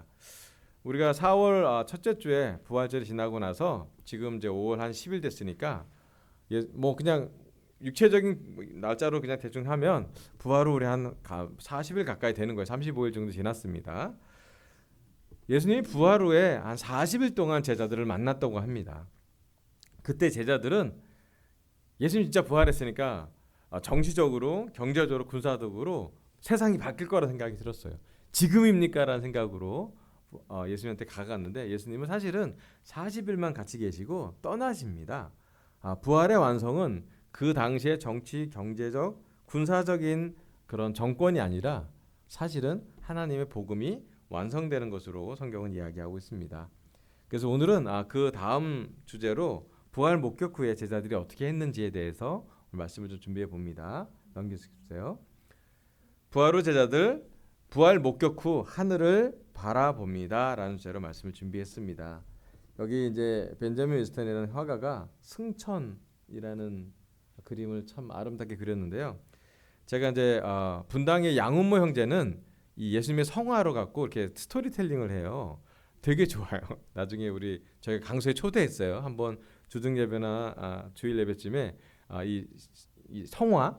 있습니다. 우리가 4월 첫째 주에 부활절이 지나고 나서 지금 이제 5월 한 10일 됐으니까 뭐 그냥 육체적인 날짜로 그냥 대충 하면 부활 후 우리 한 40일 가까이 되는 거예요. 35일 정도 지났습니다. 예수님이 부활 후에 한 40일 동안 제자들을 만났다고 합니다. 그때 제자들은 예수님 진짜 부활했으니까 정치적으로, 경제적으로, 군사적으로 세상이 바뀔 거라 생각이 들었어요. 지금입니까? 라는 생각으로 예수님한테 가갔는데 예수님은 사실은 40일만 같이 계시고 떠나십니다. 부활의 완성은 그 당시에 정치, 경제적, 군사적인 그런 정권이 아니라 사실은 하나님의 복음이 완성되는 것으로 성경은 이야기하고 있습니다. 그래서 오늘은 그 다음 주제로 부활 목격 후에 제자들이 어떻게 했는지에 대해서 말씀을 좀 준비해 봅니다. 넘겨주십시오. 부활 후 제자들 부활 목격 후 하늘을 바라봅니다. 라는 주제로 말씀을 준비했습니다. 여기 이제 벤자민 윈스턴이라는 화가가 승천이라는 그림을 참 아름답게 그렸는데요. 제가 이제 분당의 양훈모 형제는 이 예수님의 성화로 갖고 이렇게 스토리텔링을 해요. 되게 좋아요. 나중에 저희가 강소에 초대했어요. 한번 주중 예배나 주일 예배쯤에 이 성화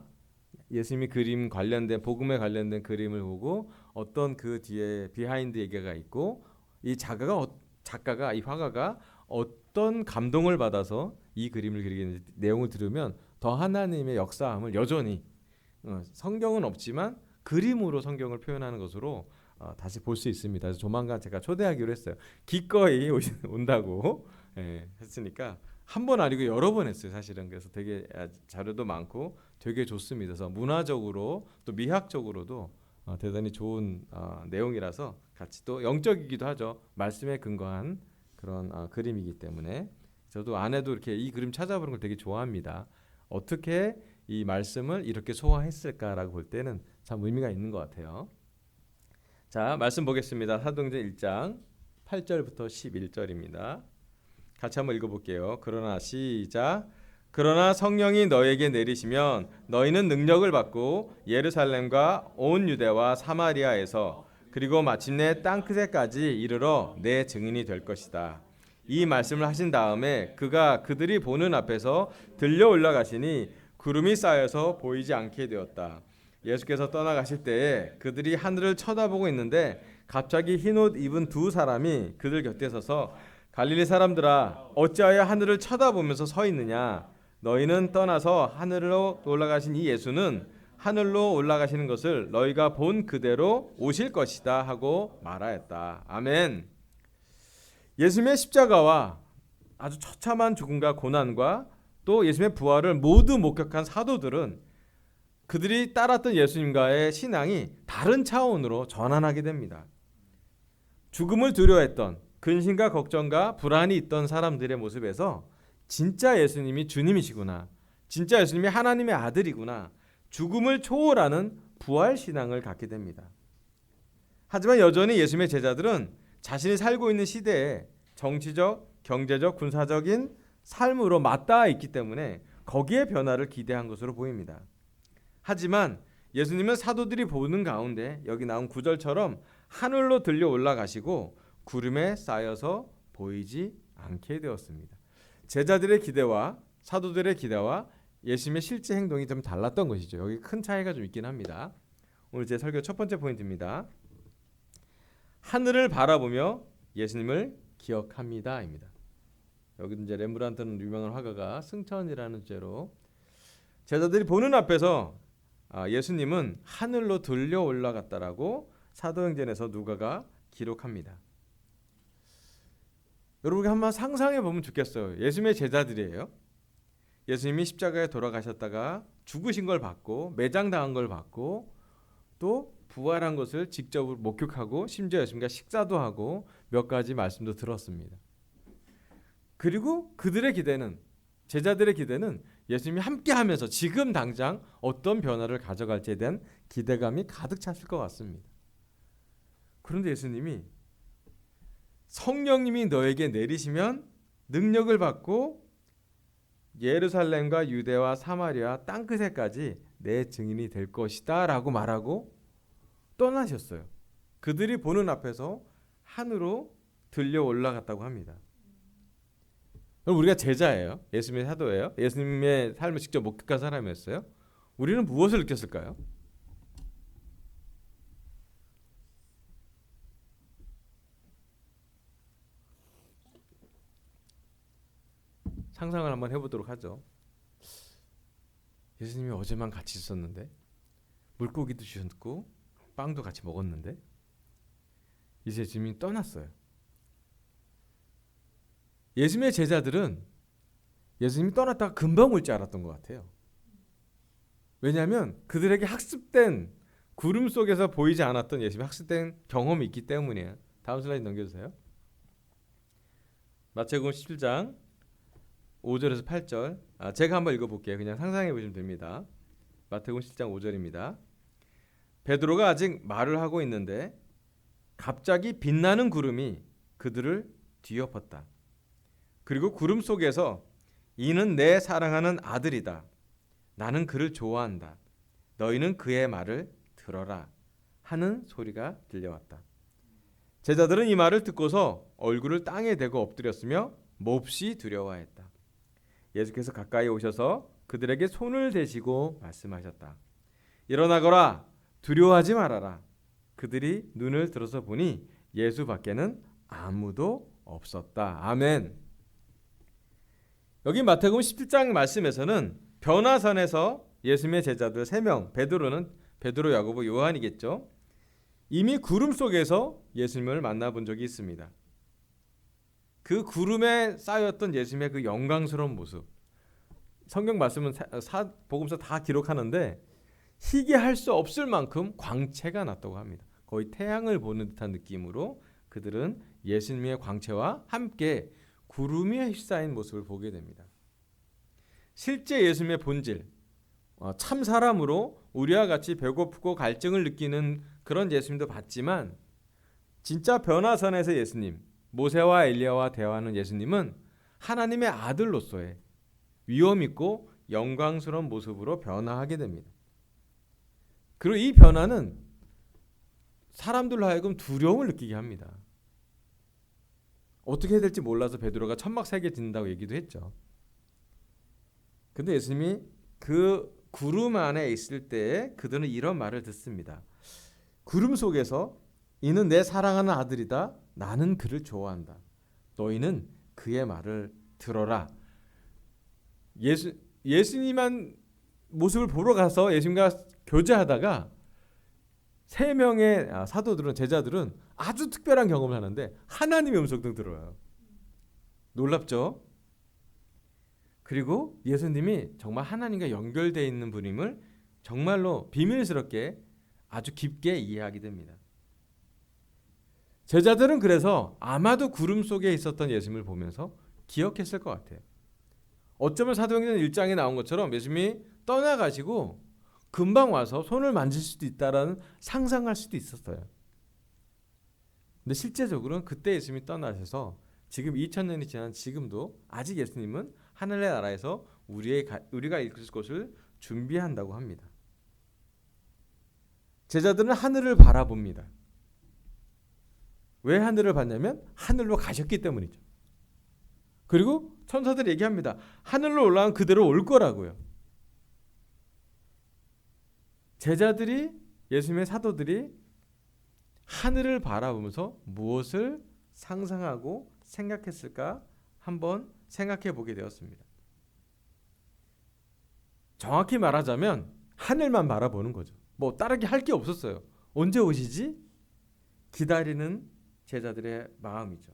예수님이 그림 관련된 복음에 관련된 그림을 보고 어떤 그 뒤에 비하인드 얘기가 있고 이 작가가 이 화가가 어떤 감동을 받아서 이 그림을 그리는 내용을 들으면 더 하나님의 역사함을 여전히 성경은 없지만 그림으로 성경을 표현하는 것으로 다시 볼 수 있습니다. 그래서 조만간 제가 초대하기로 했어요. 기꺼이 온다고 했으니까 한 번 아니고 여러 번 했어요. 사실은 그래서 되게 자료도 많고 되게 좋습니다. 그래서 문화적으로 또 미학적으로도 대단히 좋은 내용이라서 같이 또 영적이기도 하죠. 말씀에 근거한 그런 그림이기 때문에 저도 아내도 이렇게 이 그림 찾아보는 걸 되게 좋아합니다. 어떻게 이 말씀을 이렇게 소화했을까라고 볼 때는 참 의미가 있는 것 같아요. 자, 말씀 보겠습니다. 사도행전 1장 8절부터 11절입니다. 같이 한번 읽어볼게요. 그러나 시작. 그러나 성령이 너에게 내리시면 너희는 능력을 받고 예루살렘과 온 유대와 사마리아에서 그리고 마침내 땅끝에까지 이르러 내 증인이 될 것이다. 이 말씀을 하신 다음에 그가 그들이 보는 앞에서 들려 올라가시니 구름이 쌓여서 보이지 않게 되었다. 예수께서 떠나가실 때에 그들이 하늘을 쳐다보고 있는데 갑자기 흰옷 입은 두 사람이 그들 곁에 서서 갈릴리 사람들아 어찌하여 하늘을 쳐다보면서 서 있느냐. 너희는 떠나서 하늘로 올라가신 이 예수는 하늘로 올라가시는 것을 너희가 본 그대로 오실 것이다 하고 말하였다. 아멘. 예수님의 십자가와 아주 처참한 죽음과 고난과 또 예수님의 부활을 모두 목격한 사도들은 그들이 따랐던 예수님과의 신앙이 다른 차원으로 전환하게 됩니다. 죽음을 두려워했던 근심과 걱정과 불안이 있던 사람들의 모습에서 진짜 예수님이 주님이시구나, 진짜 예수님이 하나님의 아들이구나, 죽음을 초월하는 부활 신앙을 갖게 됩니다. 하지만 여전히 예수님의 제자들은 자신이 살고 있는 시대에 정치적, 경제적, 군사적인 삶으로 맞닿아 있기 때문에 거기에 변화를 기대한 것으로 보입니다. 하지만 예수님은 사도들이 보는 가운데 여기 나온 구절처럼 하늘로 들려 올라가시고 구름에 쌓여서 보이지 않게 되었습니다. 제자들의 기대와 사도들의 기대와 예수님의 실제 행동이 좀 달랐던 것이죠. 여기 큰 차이가 좀 있긴 합니다. 오늘 제 설교 첫 번째 포인트입니다. 하늘을 바라보며 예수님을 기억합니다입니다. 여기 이제 렘브란트는 유명한 화가가 승천이라는 주제로 제자들이 보는 앞에서 예수님은 하늘로 들려 올라갔다라고 사도행전에서 누가가 기록합니다. 여러분 한번 상상해 보면 좋겠어요. 예수님의 제자들이에요. 예수님이 십자가에 돌아가셨다가 죽으신 걸 봤고 매장당한 걸 봤고 또 부활한 것을 직접 목격하고 심지어 예수님과 식사도 하고 몇 가지 말씀도 들었습니다. 그리고 그들의 기대는, 제자들의 기대는 예수님이 함께하면서 지금 당장 어떤 변화를 가져갈지에 대한 기대감이 가득 찼을 것 같습니다. 그런데 예수님이 성령님이 너에게 내리시면 능력을 받고 예루살렘과 유대와 사마리아 땅끝에까지 내 증인이 될 것이다 라고 말하고 떠나셨어요. 그들이 보는 앞에서 하늘로 들려 올라갔다고 합니다. 그럼 우리가 제자예요. 예수님의 사도예요. 예수님의 삶을 직접 목격한 사람이었어요. 우리는 무엇을 느꼈을까요? 상상을 한번 해보도록 하죠. 예수님이 어제만 같이 있었는데, 물고기도 주셨고 빵도 같이 먹었는데, 이제 예수님이 떠났어요. 예수님의 제자들은 예수님이 떠났다가 금방 올 줄 알았던 것 같아요. 왜냐하면 그들에게 학습된, 구름 속에서 보이지 않았던 예수님의 학습된 경험이 있기 때문이에요. 다음 슬라이드 넘겨주세요. 마태복음 17장 5절에서 8절. 제가 한번 읽어볼게요. 그냥 상상해 보시면 됩니다. 마태복음 17장 5절입니다. 베드로가 아직 말을 하고 있는데 갑자기 빛나는 구름이 그들을 뒤엎었다. 그리고 구름 속에서 이는 내 사랑하는 아들이다. 나는 그를 좋아한다. 너희는 그의 말을 들어라. 하는 소리가 들려왔다. 제자들은 이 말을 듣고서 얼굴을 땅에 대고 엎드렸으며 몹시 두려워했다. 예수께서 가까이 오셔서 그들에게 손을 대시고 말씀하셨다. 일어나거라. 두려워하지 말아라. 그들이 눈을 들어서 보니 예수 밖에는 아무도 없었다. 아멘. 여기 마태복음 17장 말씀에서는 변화산에서 예수님의 제자들 3명, 베드로, 야고보, 요한이겠죠. 이미 구름 속에서 예수님을 만나본 적이 있습니다. 그 구름에 쌓였던 예수님의 그 영광스러운 모습, 성경 말씀은 복음서 다 기록하는데 희귀할 수 없을 만큼 광채가 났다고 합니다. 거의 태양을 보는 듯한 느낌으로 그들은 예수님의 광채와 함께 구름에 휩싸인 모습을 보게 됩니다. 실제 예수님의 본질, 참 사람으로 우리와 같이 배고프고 갈증을 느끼는 그런 예수님도 봤지만, 진짜 변화선에서 예수님, 모세와 엘리야와 대화하는 예수님은 하나님의 아들로서의 위엄 있고 영광스러운 모습으로 변화하게 됩니다. 그리고 이 변화는 사람들로 하여금 두려움을 느끼게 합니다. 어떻게 해야 될지 몰라서 베드로가 천막 3개 짓는다고 얘기도 했죠. 근데 예수님이 그 구름 안에 있을 때에 그들은 이런 말을 듣습니다. 구름 속에서 이는 내 사랑하는 아들이다. 나는 그를 좋아한다. 너희는 그의 말을 들어라. 예수님한 모습을 보러 가서 예수님과 교제하다가 3명의 사도들은, 제자들은 아주 특별한 경험을 하는데 하나님의 음성도 들어요. 놀랍죠? 그리고 예수님이 정말 하나님과 연결되어 있는 분임을 정말로 비밀스럽게 아주 깊게 이해하게 됩니다. 제자들은 그래서 아마도 구름 속에 있었던 예수님을 보면서 기억했을 것 같아요. 어쩌면 사도행전 1장에 나온 것처럼 예수님이 떠나가시고 금방 와서 손을 만질 수도 있다라는 상상할 수도 있었어요. 근데 실제적으로는 그때 예수님이 떠나셔서 지금 2000년이 지난 지금도 아직 예수님은 하늘의 나라에서 우리가 있을 곳을 준비한다고 합니다. 제자들은 하늘을 바라봅니다. 왜 하늘을 봤냐면 하늘로 가셨기 때문이죠. 그리고 천사들이 얘기합니다. 하늘로 올라간 그대로 올 거라고요. 제자들이, 예수님의 사도들이 하늘을 바라보면서 무엇을 상상하고 생각했을까 한번 생각해 보게 되었습니다. 정확히 말하자면 하늘만 바라보는 거죠. 뭐 다르게 할 게 없었어요. 언제 오시지? 기다리는 제자들의 마음이죠.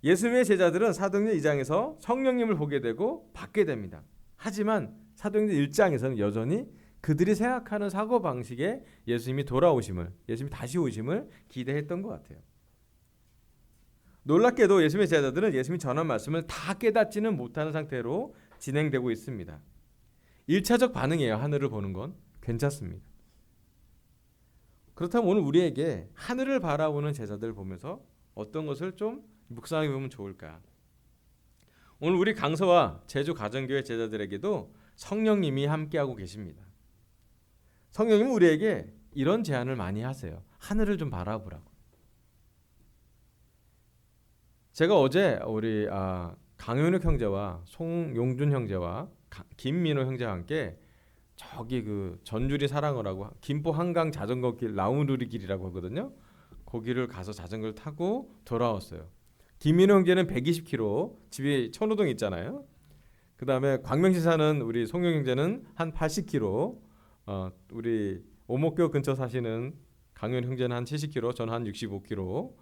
예수님의 제자들은 사도행전 2장에서 성령님을 보게 되고 받게 됩니다. 하지만 사도행전 1장에서는 여전히 그들이 생각하는 사고방식에 예수님이 돌아오심을, 예수님이 다시 오심을 기대했던 것 같아요. 놀랍게도 예수님의 제자들은 예수님이 전한 말씀을 다 깨닫지는 못하는 상태로 진행되고 있습니다. 1차적 반응이에요. 하늘을 보는 건 괜찮습니다. 그렇다면 오늘 우리에게 하늘을 바라보는 제자들을 보면서 어떤 것을 좀 묵상해 보면 좋을까? 오늘 우리 강서와 제주 가정교회 제자들에게도 성령님이 함께하고 계십니다. 성령님은 우리에게 이런 제안을 많이 하세요. 하늘을 좀 바라보라고. 제가 어제 우리 강윤욱 형제와 송용준 형제와 김민호 형제와 함께 저기 그 전주리 사랑을 하고 김포 한강 자전거길 나우누리길이라고 하거든요. 거기를 가서 자전거를 타고 돌아왔어요. 김민호 형제는 120km, 집이 천호동 있잖아요. 그 다음에 광명시 사는 우리 송영 형제는 한 80km, 우리 오목교 근처 사시는 강윤 형제는 한 70km, 저는 한 65km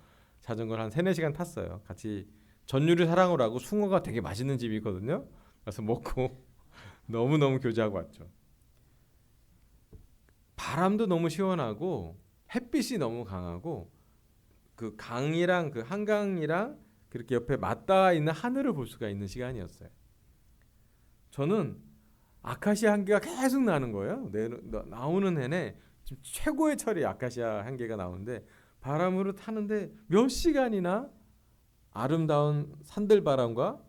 자전거를 한 3-4시간 탔어요. 같이 전유리 사랑을 하고 숭어가 되게 맛있는 집이 있거든요. 그래서 먹고 너무너무 교제하고 왔죠. 바람도 너무 시원하고 햇빛이 너무 강하고 그 강이랑 그 한강이랑 그렇게 옆에 맞닿아 있는 하늘을 볼 수가 있는 시간이었어요. 저는 아카시아 향기가 계속 나는 거예요. 나오는 내내 지금 최고의 철이 아카시아 향기가 나오는데 바람으로 타는데 몇 시간이나 아름다운 산들바람과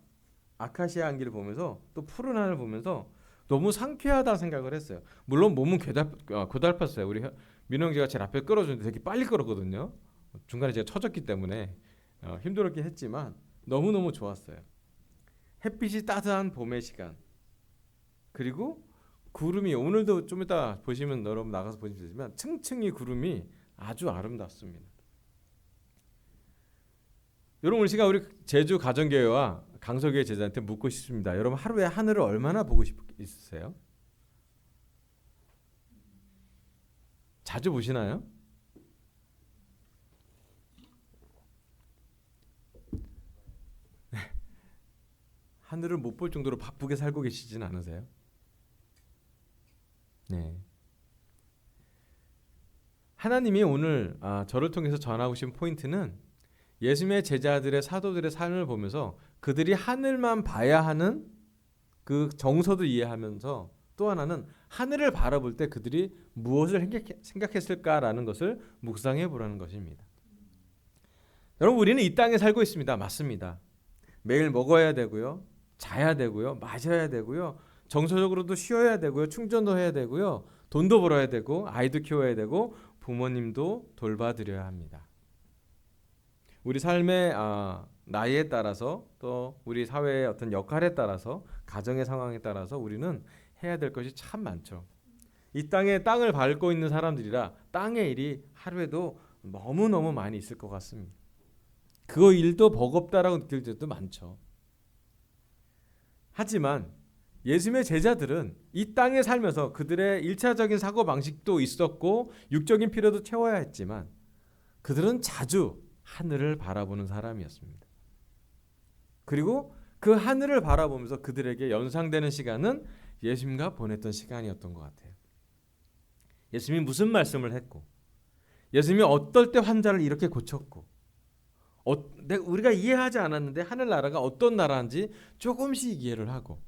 아카시아 향기를 보면서 또 푸른 하늘 보면서 너무 상쾌하다 생각을 했어요. 물론 몸은 고달팠어요. 우리 민영지가 제일 앞에 끌어주는데 되게 빨리 끌었거든요. 중간에 제가 처졌기 때문에 힘들었긴 했지만 너무너무 좋았어요. 햇빛이 따뜻한 봄의 시간, 그리고 구름이 오늘도 좀 이따 보시면 여러분 나가서 보시면 층층이 구름이 아주 아름답습니다. 여러분 오늘 시간 우리 제주 가정교회와 강서교회 제자한테 묻고 싶습니다. 여러분 하루에 하늘을 얼마나 보고 있으세요? 자주 보시나요? 하늘을 못 볼 정도로 바쁘게 살고 계시진 않으세요? 네. 하나님이 오늘 저를 통해서 전하고 싶은 포인트는 예수님의 제자들의 사도들의 삶을 보면서 그들이 하늘만 봐야 하는 그 정서도 이해하면서 또 하나는 하늘을 바라볼 때 그들이 무엇을 생각했을까라는 것을 묵상해 보라는 것입니다. 여러분 우리는 이 땅에 살고 있습니다. 맞습니다. 매일 먹어야 되고요. 자야 되고요. 마셔야 되고요. 정서적으로도 쉬어야 되고요. 충전도 해야 되고요. 돈도 벌어야 되고 아이도 키워야 되고 부모님도 돌봐드려야 합니다. 우리 삶의 나이에 따라서 또 우리 사회의 어떤 역할에 따라서 가정의 상황에 따라서 우리는 해야 될 것이 참 많죠. 이 땅에 땅을 밟고 있는 사람들이라 땅의 일이 하루에도 너무너무 많이 있을 것 같습니다. 그 일도 버겁다라고 느낄 때도 많죠. 하지만 예수님의 제자들은 이 땅에 살면서 그들의 1차적인 사고방식도 있었고 육적인 필요도 채워야 했지만 그들은 자주 하늘을 바라보는 사람이었습니다. 그리고 그 하늘을 바라보면서 그들에게 연상되는 시간은 예수님과 보냈던 시간이었던 것 같아요. 예수님이 무슨 말씀을 했고 예수님이 어떨 때 환자를 이렇게 고쳤고 우리가 이해하지 않았는데 하늘나라가 어떤 나라인지 조금씩 이해를 하고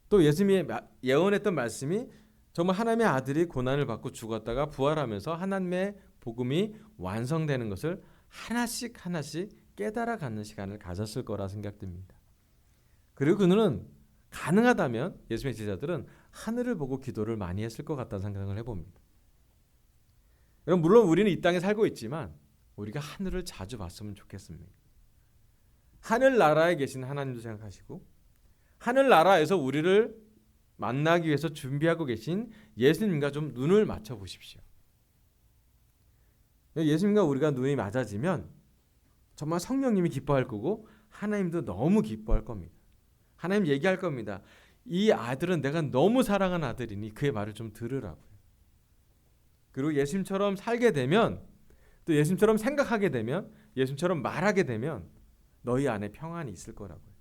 또 예수님이 예언했던 말씀이 정말 하나님의 아들이 고난을 받고 죽었다가 부활하면서 하나님의 복음이 완성되는 것을 하나씩 깨달아 가는 시간을 가졌을 거라 생각됩니다. 그리고 그는 가능하다면 예수님의 제자들은 하늘을 보고 기도를 많이 했을 것 같다는 생각을 해봅니다. 여러분 물론 우리는 이 땅에 살고 있지만 우리가 하늘을 자주 봤으면 좋겠습니다. 하늘나라에 계신 하나님도 생각하시고 하늘나라에서 우리를 만나기 위해서 준비하고 계신 예수님과 좀 눈을 맞춰 보십시오. 예수님과 우리가 눈이 맞아지면 정말 성령님이 기뻐할 거고 하나님도 너무 기뻐할 겁니다. 하나님 얘기할 겁니다. 이 아들은 내가 너무 사랑하는 아들이니 그의 말을 좀 들으라고요. 그리고 예수님처럼 살게 되면 또 예수님처럼 생각하게 되면 예수님처럼 말하게 되면 너희 안에 평안이 있을 거라고요.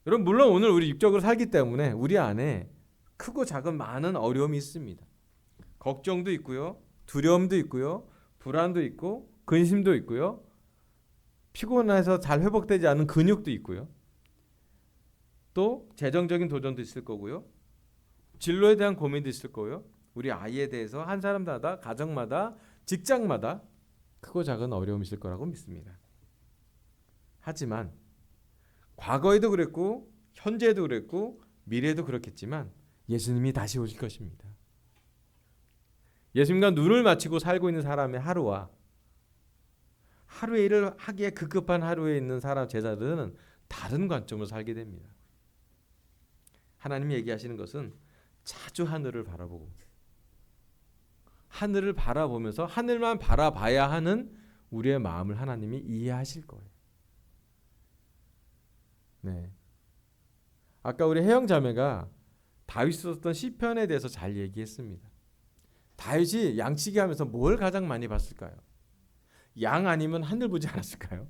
여러분 물론 오늘 우리 육적으로 살기 때문에 우리 안에 크고 작은 많은 어려움이 있습니다. 걱정도 있고요. 두려움도 있고요. 불안도 있고 근심도 있고요. 피곤해서 잘 회복되지 않은 근육도 있고요. 또 재정적인 도전도 있을 거고요. 진로에 대한 고민도 있을 거고요. 우리 아이에 대해서 한 사람마다 가정마다 직장마다 크고 작은 어려움이 있을 거라고 믿습니다. 하지만 과거에도 그랬고 현재에도 그랬고 미래에도 그렇겠지만 예수님이 다시 오실 것입니다. 예수님과 눈을 맞추고 살고 있는 사람의 하루와 하루의 일을 하기에 급급한 하루에 있는 사람 제자들은 다른 관점으로 살게 됩니다. 하나님이 얘기하시는 것은 자주 하늘을 바라보고 하늘을 바라보면서 하늘만 바라봐야 하는 우리의 마음을 하나님이 이해하실 거예요. 네. 아까 우리 혜영 자매가 다윗이 썼던 시편에 대해서 잘 얘기했습니다. 다윗이 양치기 하면서 뭘 가장 많이 봤을까요? 양 아니면 하늘 보지 않았을까요?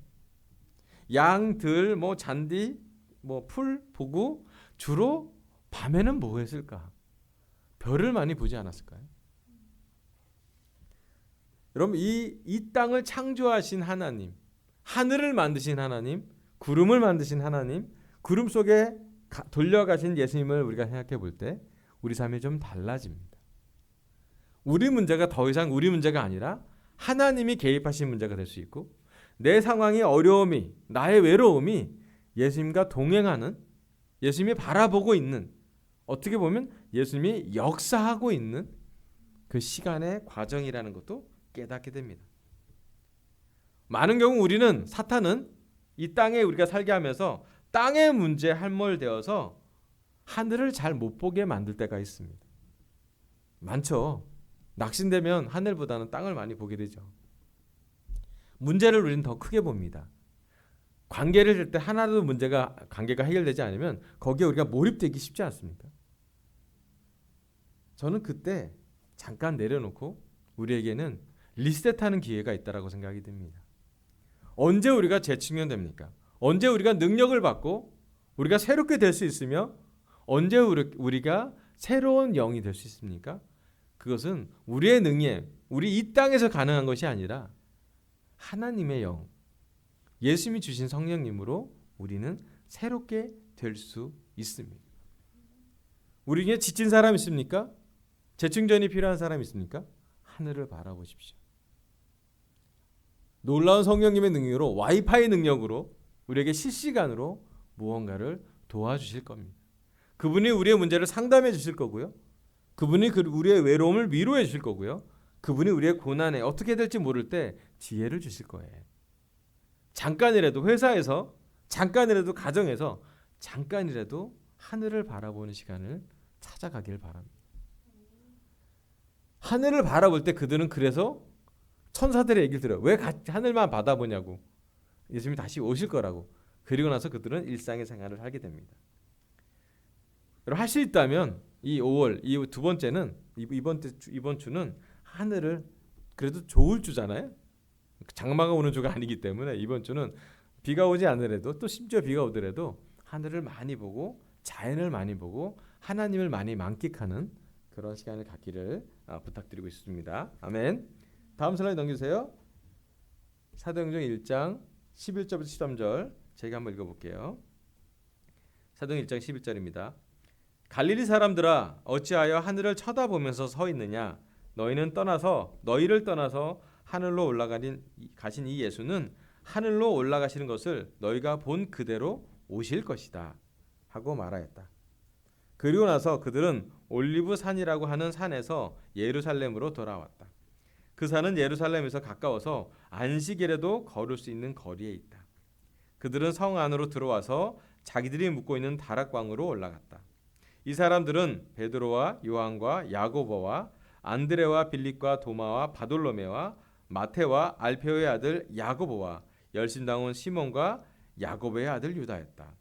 양, 들, 뭐 잔디, 뭐 풀 보고 주로 밤에는 뭐 했을까? 별을 많이 보지 않았을까요? 여러분 이 땅을 창조하신 하나님, 하늘을 만드신 하나님, 구름을 만드신 하나님, 구름 속에 돌려가신 예수님을 우리가 생각해 볼 때 우리 삶이 좀 달라집니다. 우리 문제가 더 이상 우리 문제가 아니라 하나님이 개입하신 문제가 될 수 있고 내 상황의 어려움이 나의 외로움이 예수님과 동행하는 예수님이 바라보고 있는 어떻게 보면 예수님이 역사하고 있는 그 시간의 과정이라는 것도 깨닫게 됩니다. 많은 경우 우리는 사탄은 이 땅에 우리가 살게 하면서 땅의 문제에 함몰되어서 하늘을 잘 못 보게 만들 때가 있습니다. 많죠. 낙심되면 하늘보다는 땅을 많이 보게 되죠. 문제를 우리는 더 크게 봅니다. 관계를 할 때 하나도 관계가 해결되지 않으면 거기에 우리가 몰입되기 쉽지 않습니까? 저는 그때 잠깐 내려놓고 우리에게는 리셋하는 기회가 있다라고 생각이 듭니다. 언제 우리가 재충전됩니까? 언제 우리가 능력을 받고 우리가 새롭게 될 수 있으며 언제 우리가 새로운 영이 될 수 있습니까? 그것은 우리의 능력, 우리 이 땅에서 가능한 것이 아니라 하나님의 영, 예수님이 주신 성령님으로 우리는 새롭게 될 수 있습니다. 우리 중에 지친 사람 있습니까? 재충전이 필요한 사람 있습니까? 하늘을 바라보십시오. 놀라운 성령님의 능력으로 와이파이 능력으로 우리에게 실시간으로 무언가를 도와주실 겁니다. 그분이 우리의 문제를 상담해 주실 거고요. 그분이 우리의 외로움을 위로해 주실 거고요. 그분이 우리의 고난에 어떻게 될지 모를 때 지혜를 주실 거예요. 잠깐이라도 회사에서 잠깐이라도 가정에서 잠깐이라도 하늘을 바라보는 시간을 찾아가길 바랍니다. 하늘을 바라볼 때 그들은 그래서 천사들의 얘기를 들어요. 왜 하늘만 바라보냐고. 예수님이 다시 오실 거라고. 그리고 나서 그들은 일상의 생활을 하게 됩니다. 여러분 할 수 있다면 이 5월 이 두 번째는 이번 주는 하늘을 그래도 좋을 주잖아요. 장마가 오는 주가 아니기 때문에 이번 주는 비가 오지 않으래도 또 심지어 비가 오더라도 하늘을 많이 보고 자연을 많이 보고 하나님을 많이 만끽하는 그런 시간을 갖기를 부탁드리고 있습니다. 아멘. 다음 슬라이드 넘겨주세요. 사도행전 1장 11절부터 13절 제가 한번 읽어볼게요. 사도행전 1장 11절입니다. 갈릴리 사람들아 어찌하여 하늘을 쳐다보면서 서 있느냐 너희를 떠나서 하늘로 가신 이 예수는 하늘로 올라가시는 것을 너희가 본 그대로 오실 것이다 하고 말하였다. 그리고 나서 그들은 올리브 산이라고 하는 산에서 예루살렘으로 돌아왔다. 그 산은 예루살렘에서 가까워서 안식일에도 걸을 수 있는 거리에 있다. 그들은 성 안으로 들어와서 자기들이 묵고 있는 다락방으로 올라갔다. 이 사람들은 베드로와 요한과 야고보와 안드레와 빌립과 도마와 바돌로메와 마테와 알페오의 아들 야고보와 열심당원 시몬과 야고보의 아들 유다였다.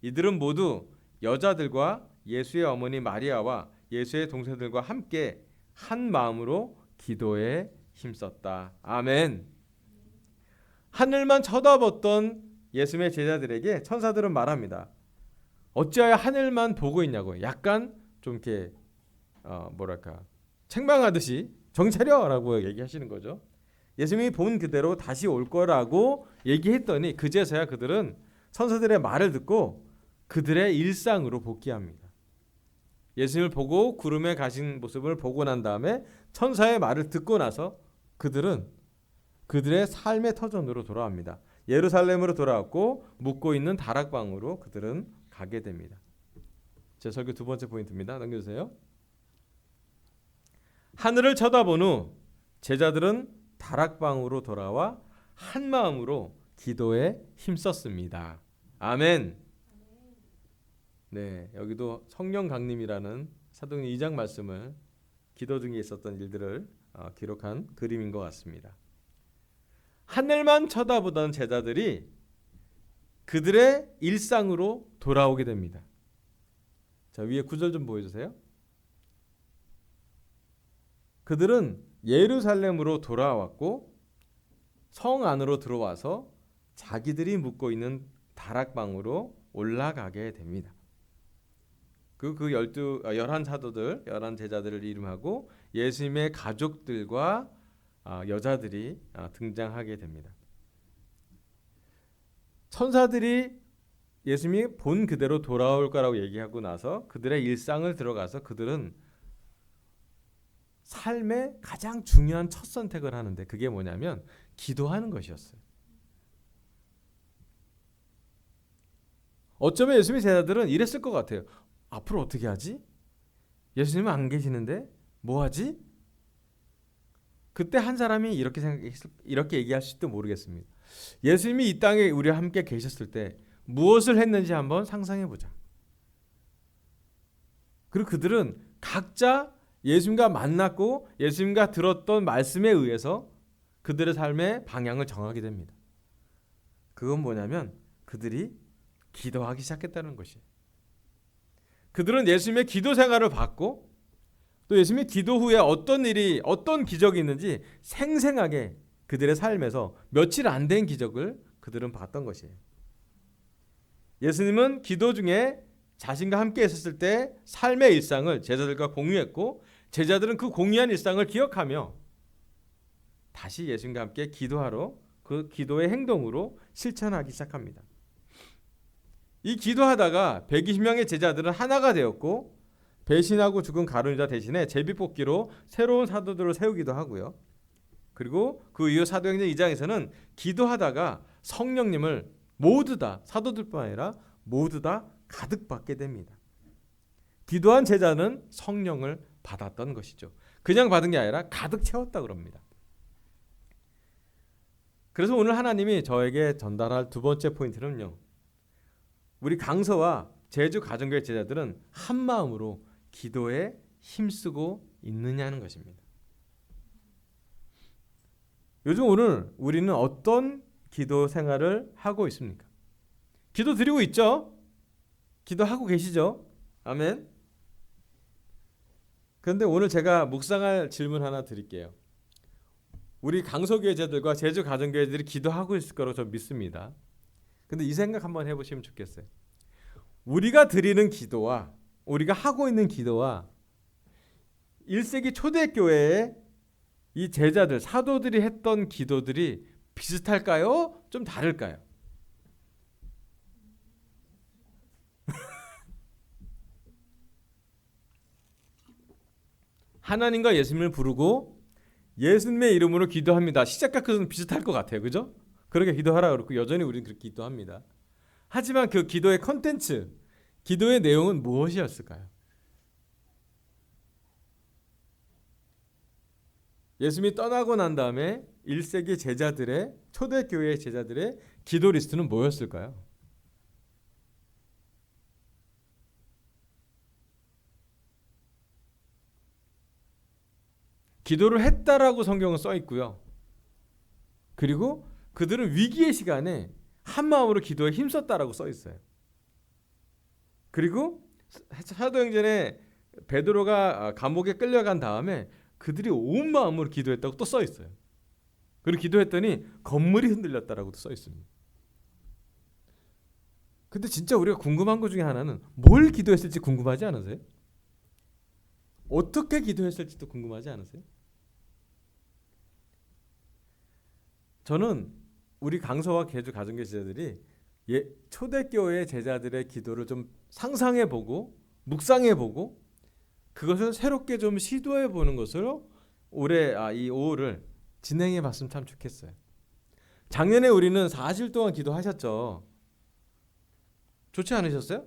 이들은 모두 여자들과 예수의 어머니 마리아와 예수의 동생들과 함께 한 마음으로 기도에 힘썼다. 아멘. 하늘만 쳐다봤던 예수님의 제자들에게 천사들은 말합니다. 어찌하여 하늘만 보고 있냐고. 약간 좀 이렇게 책망하듯이 정차려라고 얘기하시는 거죠. 예수님이 본 그대로 다시 올 거라고 얘기했더니 그제서야 그들은 천사들의 말을 듣고 그들의 일상으로 복귀합니다. 예수님을 보고 구름에 가신 모습을 보고 난 다음에 천사의 말을 듣고 나서 그들은 그들의 삶의 터전으로 돌아옵니다. 예루살렘으로 돌아왔고 묵고 있는 다락방으로 그들은 가게 됩니다. 제 설교 두 번째 포인트입니다. 넘겨주세요. 하늘을 쳐다본 후 제자들은 다락방으로 돌아와 한 마음으로 기도에 힘썼습니다. 아멘. 네, 여기도 성령 강림이라는 사도행전 2장 말씀을 기도 중에 있었던 일들을 기록한 그림인 것 같습니다. 하늘만 쳐다보던 제자들이 그들의 일상으로 돌아오게 됩니다. 자, 위에 구절 좀 보여주세요. 그들은 예루살렘으로 돌아왔고 성 안으로 들어와서 자기들이 묵고 있는 다락방으로 올라가게 됩니다. 그 11 사도들, 11 제자들을 이름하고 예수님의 가족들과 여자들이 등장하게 됩니다. 천사들이 예수님이 본 그대로 돌아올 거라고 얘기하고 나서 그들의 일상을 들어가서 그들은 삶의 가장 중요한 첫 선택을 하는데 그게 뭐냐면 기도하는 것이었어요. 어쩌면 예수님의 제자들은 이랬을 것 같아요. 앞으로 어떻게 하지? 예수님은 안 계시는데 뭐 하지? 그때 한 사람이 이렇게 얘기할 수도 모르겠습니다. 예수님이 이 땅에 우리와 함께 계셨을 때 무엇을 했는지 한번 상상해 보자. 그리고 그들은 각자 예수님과 만났고 예수님과 들었던 말씀에 의해서 그들의 삶의 방향을 정하게 됩니다. 그건 뭐냐면 그들이 기도하기 시작했다는 것이에요. 그들은 예수님의 기도 생활을 봤고 또 예수님의 기도 후에 어떤 기적이 있는지 생생하게 그들의 삶에서 며칠 안 된 기적을 그들은 봤던 것이에요. 예수님은 기도 중에 자신과 함께 있었을 때 삶의 일상을 제자들과 공유했고 제자들은 그 공유한 일상을 기억하며 다시 예수님과 함께 기도하러 그 기도의 행동으로 실천하기 시작합니다. 이 기도하다가 120명의 제자들은 하나가 되었고 배신하고 죽은 가룟 유다 대신에 제비뽑기로 새로운 사도들을 세우기도 하고요. 그리고 그 이후 사도행전 2장에서는 기도하다가 성령님을 모두 다 사도들뿐 아니라 모두 다 가득 받게 됩니다. 기도한 제자는 성령을 받았던 것이죠. 그냥 받은 게 아니라 가득 채웠다 그럽니다. 그래서 오늘 하나님이 저에게 전달할 두 번째 포인트는요. 우리 강서와 제주 가정교회 제자들은 한 마음으로 기도에 힘쓰고 있느냐는 것입니다. 요즘 오늘 우리는 어떤 기도 생활을 하고 있습니까? 기도 드리고 있죠? 기도하고 계시죠? 아멘. 그런데 오늘 제가 묵상할 질문 하나 드릴게요. 우리 강서교회자들과 제주 가정교회들이 기도하고 있을 거라고 저는 믿습니다. 근데 이 생각 한번 해보시면 좋겠어요. 우리가 드리는 기도와 우리가 하고 있는 기도와 1세기 초대교회의 이 제자들, 사도들이 했던 기도들이 비슷할까요? 좀 다를까요? 하나님과 예수님을 부르고 예수님의 이름으로 기도합니다. 시작과 끝은 비슷할 것 같아요. 그죠? 그렇게 기도하라 그렇고 여전히 우리는 그렇게 기도합니다. 하지만 그 기도의 컨텐츠, 기도의 내용은 무엇이었을까요? 예수님이 떠나고 난 다음에 1세기 제자들의 초대교회 제자들의 기도 리스트는 뭐였을까요? 기도를 했다라고 성경은 써 있고요. 그리고 그들은 위기의 시간에 한 마음으로 기도에 힘썼다라고 써 있어요. 그리고 사도행전에 베드로가 감옥에 끌려간 다음에 그들이 온 마음으로 기도했다고 또 써 있어요. 그리고 기도했더니 건물이 흔들렸다라고도 써 있습니다. 근데 진짜 우리가 궁금한 것 중에 하나는 뭘 기도했을지 궁금하지 않으세요? 어떻게 기도했을지도 궁금하지 않으세요? 저는 우리 강서와 제주 가정교회 제자들이 초대교회 제자들의 기도를 좀 상상해보고 묵상해보고 그것을 새롭게 좀 시도해보는 것으로 올해 이 5월을 진행해봤으면 참 좋겠어요. 작년에 우리는 4일 동안 기도하셨죠. 좋지 않으셨어요?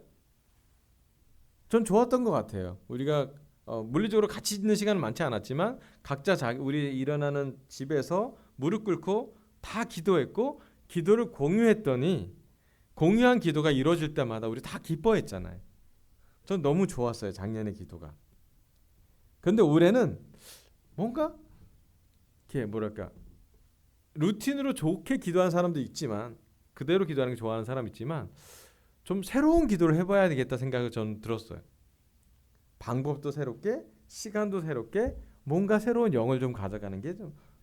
전 좋았던 것 같아요. 우리가 물리적으로 같이 있는 시간은 많지 않았지만 각자 우리 일어나는 집에서 무릎 꿇고 다 기도했고 기도를 공유했더니 공유한 기도가 이루어질 때마다 우리 다 기뻐했잖아요. 전 너무 좋았어요. 작년의 기도가. 그런데 올해는 뭔가 이렇게 뭐랄까 루틴으로 좋게 기도하는 사람도 있지만 그대로 기도하는 게 좋아하는 사람 있지만 좀 새로운 기도를 해봐야 되겠다 생각을 저는 들었어요. 방법도 새롭게 시간도 새롭게 뭔가 새로운 영을 좀 가져가는 게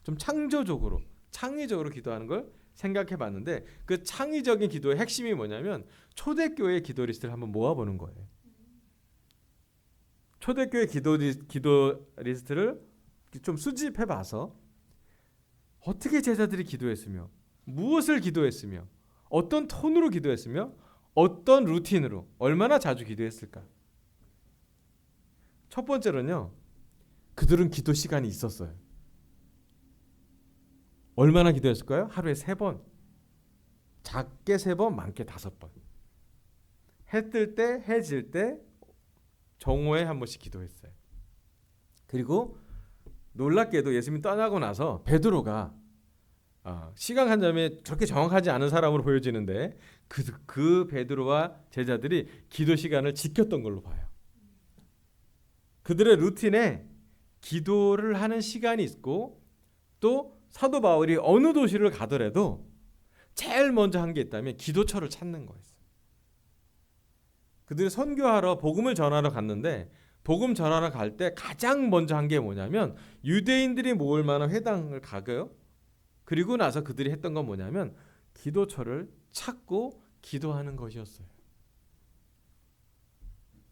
좀 창의적으로 기도하는 걸 생각해 봤는데 그 창의적인 기도의 핵심이 뭐냐면 초대교회 기도 리스트를 한번 모아보는 거예요. 초대교회 기도 리스트를 좀 수집해 봐서 어떻게 제자들이 기도했으며 무엇을 기도했으며 어떤 톤으로 기도했으며 어떤 루틴으로 얼마나 자주 기도했을까. 첫 번째로는요. 그들은 기도 시간이 있었어요. 얼마나 기도했을까요? 하루에 3번. 작게 3번, 많게 5번. 해 뜰 때, 해 질 때 정오에 한 번씩 기도했어요. 그리고 놀랍게도 예수님이 떠나고 나서 베드로가 시간 관점에 저렇게 정확하지 않은 사람으로 보여지는데 그 베드로와 제자들이 기도 시간을 지켰던 걸로 봐요. 그들의 루틴에 기도를 하는 시간이 있고 또 사도 바울이 어느 도시를 가더라도 제일 먼저 한 게 있다면 기도처를 찾는 거였어요. 그들이 선교하러 복음을 전하러 갔는데 복음 전하러 갈 때 가장 먼저 한 게 뭐냐면 유대인들이 모을 만한 회당을 가고요. 그리고 나서 그들이 했던 건 뭐냐면 기도처를 찾고 기도하는 것이었어요.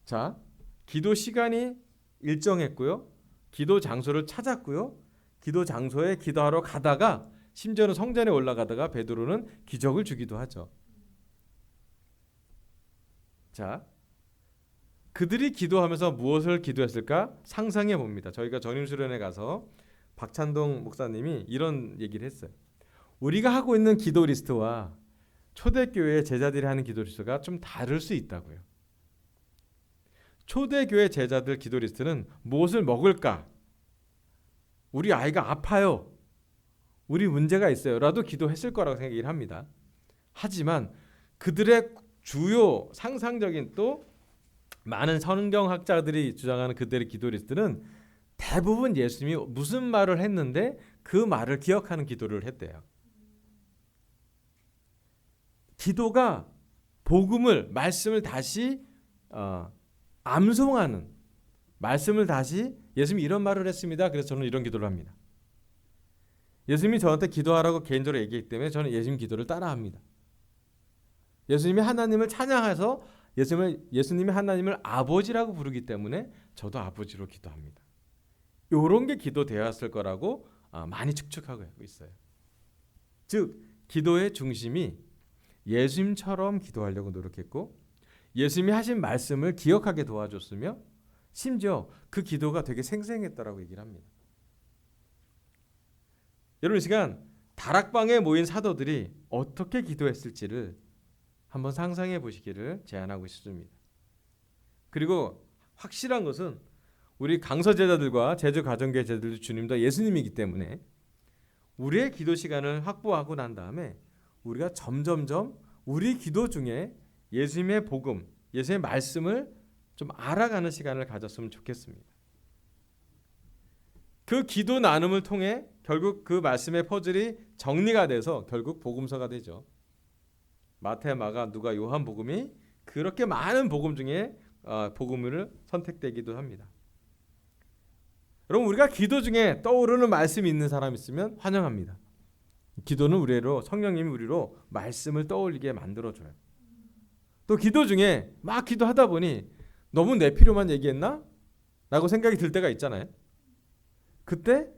자, 기도 시간이 일정했고요. 기도 장소를 찾았고요. 기도 장소에 기도하러 가다가 심지어는 성전에 올라가다가 베드로는 기적을 주기도 하죠. 자, 그들이 기도하면서 무엇을 기도했을까 상상해 봅니다. 저희가 전임수련회 가서 박찬동 목사님이 이런 얘기를 했어요. 우리가 하고 있는 기도 리스트와 초대교회 제자들이 하는 기도 리스트가 좀 다를 수 있다고요. 초대교회 제자들 기도 리스트는 무엇을 먹을까? 우리 아이가 아파요. 우리 문제가 있어요. 라도 기도했을 거라고 생각을 합니다. 하지만 그들의 주요 상상적인 또 많은 성경학자들이 주장하는 그들의 기도 리스트는 대부분 예수님이 무슨 말을 했는데 그 말을 기억하는 기도를 했대요. 기도가 복음을 말씀을 다시 암송하는 말씀을 다시 예수님이 이런 말을 했습니다. 그래서 저는 이런 기도를 합니다. 예수님이 저한테 기도하라고 개인적으로 얘기했기 때문에 저는 예수님 기도를 따라합니다. 예수님이 하나님을 찬양해서 예수님이 하나님을 아버지라고 부르기 때문에 저도 아버지로 기도합니다. 이런 게 기도 되었을 거라고 많이 축축하고 있어요. 즉 기도의 중심이 예수님처럼 기도하려고 노력했고 예수님이 하신 말씀을 기억하게 도와줬으며 심지어 그 기도가 되게 생생했다라고 얘기를 합니다. 여러분 이 시간 다락방에 모인 사도들이 어떻게 기도했을지를 한번 상상해 보시기를 제안하고 싶습니다. 그리고 확실한 것은 우리 강서 제자들과 제주 가정교회 제자들도 주님도 예수님이기 때문에 우리의 기도 시간을 확보하고 난 다음에 우리가 점점점 우리 기도 중에 예수님의 복음, 예수님의 말씀을 좀 알아가는 시간을 가졌으면 좋겠습니다. 그 기도 나눔을 통해 결국 그 말씀의 퍼즐이 정리가 돼서 결국 복음서가 되죠. 마태, 마가, 누가, 요한 복음이 그렇게 많은 복음 중에 복음을 선택되기도 합니다. 여러분 우리가 기도 중에 떠오르는 말씀이 있는 사람 있으면 환영합니다. 기도는 우리로 성령님이 우리로 말씀을 떠올리게 만들어줘요. 또 기도 중에 막 기도하다 보니 너무 내 필요만 얘기했나? 라고 생각이 들 때가 있잖아요. 그때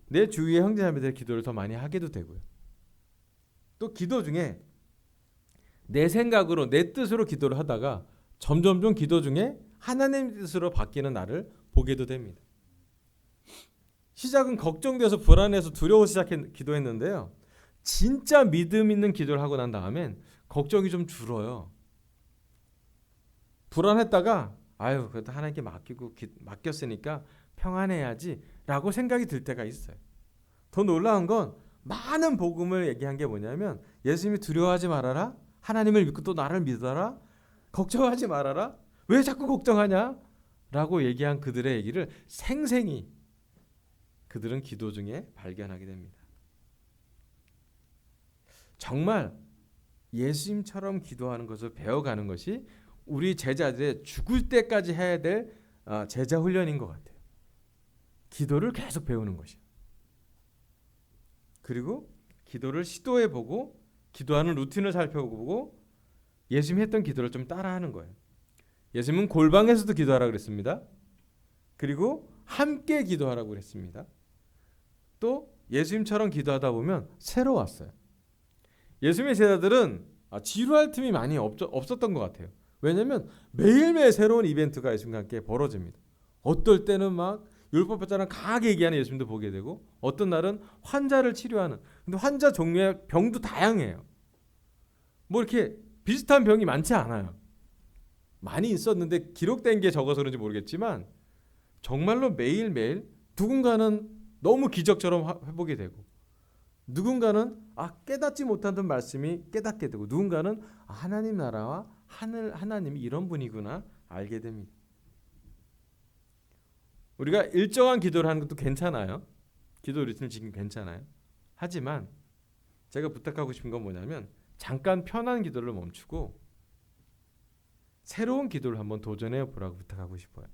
내 주위의 형제자매들의 기도를 더 많이 하게도 되고요. 또 기도 중에 내 생각으로 내 뜻으로 기도를 하다가 점점점 기도 중에 하나님 뜻으로 바뀌는 나를 보게도 됩니다. 시작은 걱정돼서 불안해서 두려워서 기도했는데요. 진짜 믿음 있는 기도를 하고 난 다음엔 걱정이 좀 줄어요. 불안했다가 아유 그래도 하나님께 맡겼으니까 평안해야지라고 생각이 들 때가 있어요. 더 놀라운 건 많은 복음을 얘기한 게 뭐냐면 예수님이 두려워하지 말아라, 하나님을 믿고 또 나를 믿어라, 걱정하지 말아라, 왜 자꾸 걱정하냐? 라고 얘기한 그들의 얘기를 생생히 그들은 기도 중에 발견하게 됩니다. 정말 예수님처럼 기도하는 것을 배워가는 것이 우리 제자들의 죽을 때까지 해야 될 제자 훈련인 것 같아요. 기도를 계속 배우는 것이요. 그리고 기도를 시도해보고 기도하는 루틴을 살펴보고 예수님이 했던 기도를 좀 따라하는 거예요. 예수님은 골방에서도 기도하라고 그랬습니다. 그리고 함께 기도하라고 그랬습니다. 또 예수님처럼 기도하다 보면 새로웠어요. 예수님의 제자들은 지루할 틈이 많이 없었던 것 같아요. 왜냐하면 매일매일 새로운 이벤트가 예수님과 함께 벌어집니다. 어떨 때는 막 율법학자랑 강하게 얘기하는 예수님도 보게 되고 어떤 날은 환자를 치료하는, 근데 환자 종류의 병도 다양해요. 뭐 이렇게 비슷한 병이 많지 않아요. 많이 있었는데 기록된 게 적어서 그런지 모르겠지만 정말로 매일매일 누군가는 너무 기적처럼 회복이 되고 누군가는 깨닫지 못하던 말씀이 깨닫게 되고 누군가는 하나님 나라와 하나님이 이런 분이구나 알게 됩니다. 우리가 일정한 기도를 하는 것도 괜찮아요. 기도 루틴을 지키면 괜찮아요. 하지만 제가 부탁하고 싶은 건 뭐냐면 잠깐 편한 기도를 멈추고 새로운 기도를 한번 도전해 보라고 부탁하고 싶어요.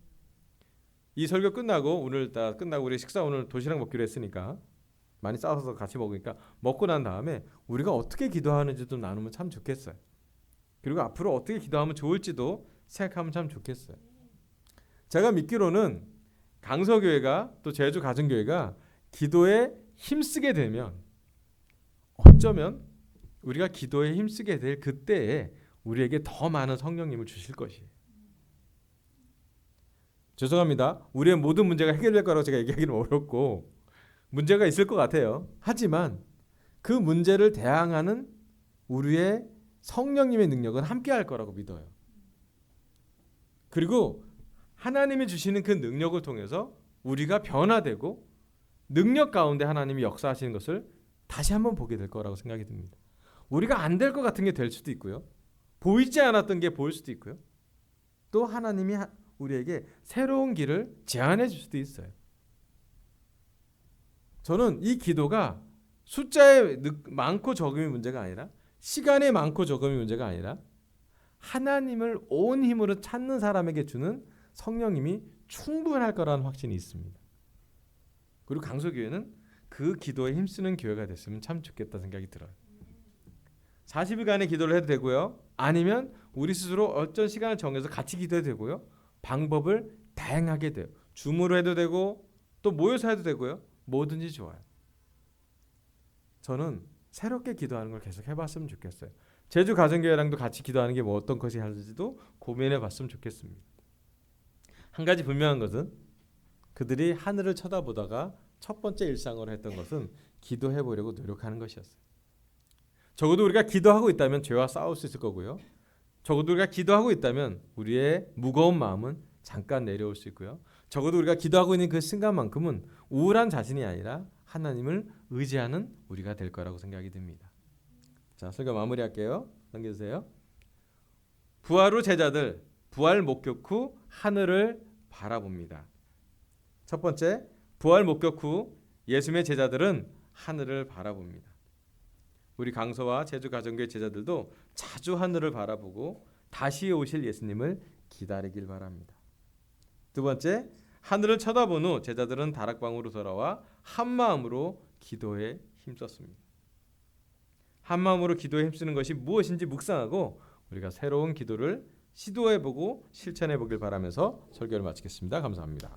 이 설교 끝나고 오늘 다 끝나고 우리 식사 오늘 도시락 먹기로 했으니까 많이 싸서 같이 먹으니까 먹고 난 다음에 우리가 어떻게 기도하는지도 나누면 참 좋겠어요. 그리고 앞으로 어떻게 기도하면 좋을지도 생각하면 참 좋겠어요. 제가 믿기로는 강서교회가 또 제주 가정교회가 기도에 힘쓰게 되면 어쩌면 우리가 기도에 힘쓰게 될 그때에 우리에게 더 많은 성령님을 주실 것이에요. 죄송합니다. 우리의 모든 문제가 해결될 거라고 제가 얘기하기는 어렵고 문제가 있을 것 같아요. 하지만 그 문제를 대항하는 우리의 성령님의 능력은 함께 할 거라고 믿어요. 그리고 하나님이 주시는 그 능력을 통해서 우리가 변화되고 능력 가운데 하나님이 역사하시는 것을 다시 한번 보게 될 거라고 생각이 듭니다. 우리가 안 될 것 같은 게 될 수도 있고요. 보이지 않았던 게 보일 수도 있고요. 또 하나님이 우리에게 새로운 길을 제안해 줄 수도 있어요. 저는 이 기도가 숫자에 많고 적음이 문제가 아니라 시간에 많고 적음이 문제가 아니라 하나님을 온 힘으로 찾는 사람에게 주는 성령님이 충분할 거라는 확신이 있습니다. 그리고 강서교회는 그 기도에 힘쓰는 교회가 됐으면 참 좋겠다 생각이 들어요. 40일간의 기도를 해도 되고요. 아니면 우리 스스로 어떤 시간을 정해서 같이 기도해도 되고요. 방법을 다양하게 돼요. 줌으로 해도 되고 또 모여서 해도 되고요. 뭐든지 좋아요. 저는 새롭게 기도하는 걸 계속 해봤으면 좋겠어요. 제주 가정교회랑도 같이 기도하는 게 뭐 어떤 것이 하는지도 고민해봤으면 좋겠습니다. 한 가지 분명한 것은 그들이 하늘을 쳐다보다가 첫 번째 일상으로 했던 것은 기도해보려고 노력하는 것이었어요. 적어도 우리가 기도하고 있다면 죄와 싸울 수 있을 거고요. 적어도 우리가 기도하고 있다면 우리의 무거운 마음은 잠깐 내려올 수 있고요. 적어도 우리가 기도하고 있는 그 순간만큼은 우울한 자신이 아니라 하나님을 의지하는 우리가 될 거라고 생각이 듭니다. 자, 설교 마무리할게요. 넘겨주세요. 부활 후 제자들, 부활 목격 후 하늘을 바라봅니다. 첫 번째, 부활 목격 후 예수님의 제자들은 하늘을 바라봅니다. 우리 강서와 제주 가정교회 제자들도 자주 하늘을 바라보고 다시 오실 예수님을 기다리길 바랍니다. 두 번째, 하늘을 쳐다본 후 제자들은 다락방으로 돌아와 한 마음으로 기도에 힘썼습니다. 한 마음으로 기도에 힘쓰는 것이 무엇인지 묵상하고 우리가 새로운 기도를 시도해보고 실천해보길 바라면서 설교를 마치겠습니다. 감사합니다.